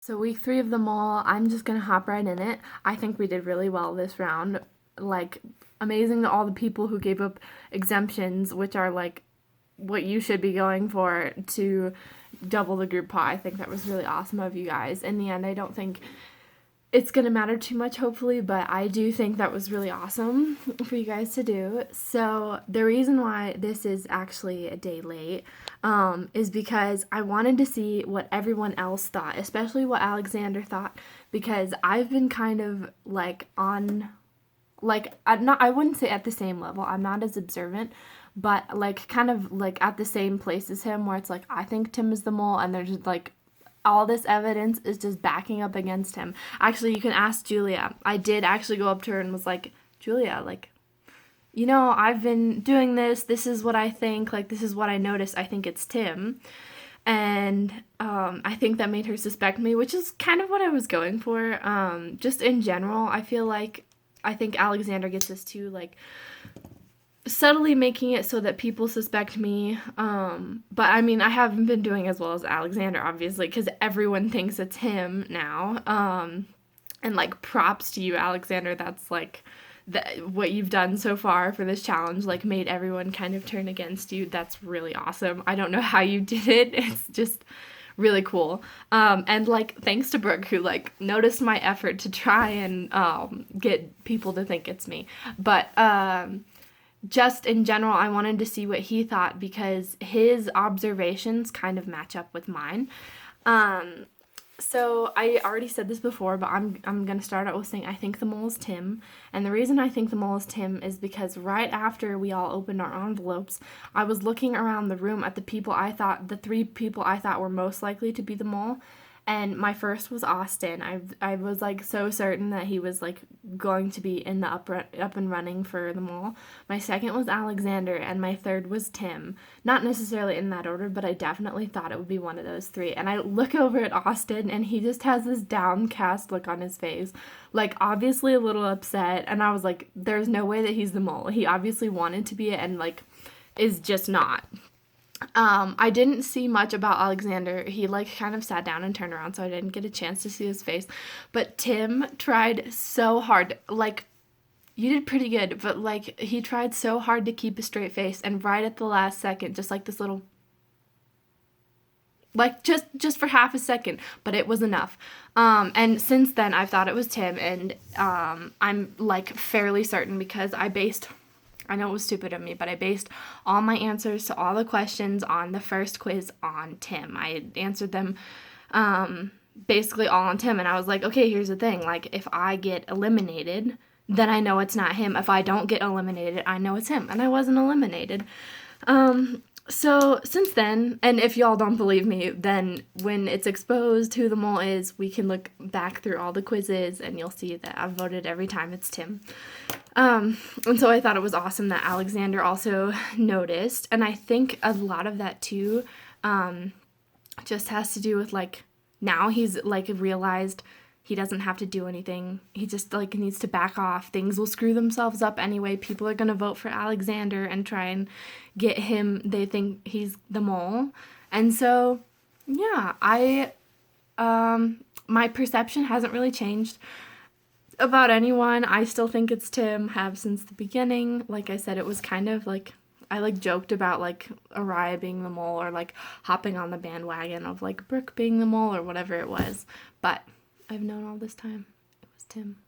So week 3 of the mall, I'm just gonna hop right in it. I think we did really well this round. Like, amazing to all the people who gave up exemptions, which are like what you should be going for to double the group pot. I think that was really awesome of you guys. In the end, I don't think it's gonna matter too much, hopefully, but I do think that was really awesome for you guys to do. So the reason why this is actually a day late is because I wanted to see what everyone else thought, especially what Alexander thought, because I've been kind of like on, like, I wouldn't say at the same level. I'm not as observant, but like kind of like at the same place as him, where it's like I think Tim is the mole, and there's just like all this evidence is just backing up against him. Actually, you can ask Julia. I did actually go up to her and was like, Julia, like, I've been doing this. This is what I think. Like, this is what I noticed. I think it's Tim. And I think that made her suspect me, which is kind of what I was going for. Just in general, I think Alexander gets this too, like, subtly making it so that people suspect me. But I mean, I haven't been doing as well as Alexander, obviously, because everyone thinks it's him now. And like, props to you, Alexander. That's like what you've done so far for this challenge, like, made everyone kind of turn against you. That's really awesome. I don't know how you did it. It's just really cool. And like, thanks to Brooke, who like noticed my effort to try and get people to think it's me. But just in general, I wanted to see what he thought because his observations kind of match up with mine. So I already said this before, but I'm gonna start out with saying I think the mole is Tim, and the reason I think the mole is Tim is because right after we all opened our envelopes, I was looking around the room at the 3 people I thought were most likely to be the mole. And my first was Austin. I was like so certain that he was like going to be in the up and running for the mall. My second was Alexander, and my third was Tim. Not necessarily in that order, but I definitely thought it would be one of those 3. And I look over at Austin, and he just has this downcast look on his face, like obviously a little upset. And I was like, there's no way that he's the mole. He obviously wanted to be it, and like is just not. I didn't see much about Alexander. He like kind of sat down and turned around, so I didn't get a chance to see his face. But Tim tried so hard. Like, you did pretty good, but like he tried so hard to keep a straight face, and right at the last second, just like this little, like, just for half a second, but it was enough. And since then I've thought it was Tim, and I'm like fairly certain because I know it was stupid of me, but I based all my answers to all the questions on the first quiz on Tim. I answered them basically all on Tim, and I was like, okay, here's the thing. Like, if I get eliminated, then I know it's not him. If I don't get eliminated, I know it's him, and I wasn't eliminated. So since then, and if y'all don't believe me, then when it's exposed who the mole is, we can look back through all the quizzes, and you'll see that I've voted every time it's Tim. And so I thought it was awesome that Alexander also noticed. And I think a lot of that too, just has to do with like, now he's like realized he doesn't have to do anything. He just like needs to back off. Things will screw themselves up anyway. People are going to vote for Alexander and try and get him. They think he's the mole. And so, yeah, my perception hasn't really changed about anyone. I still think it's Tim, have since the beginning. Like I said, it was kind of like, I like joked about like Araya being the mole, or like hopping on the bandwagon of like Brooke being the mole, or whatever it was. But I've known all this time it was Tim.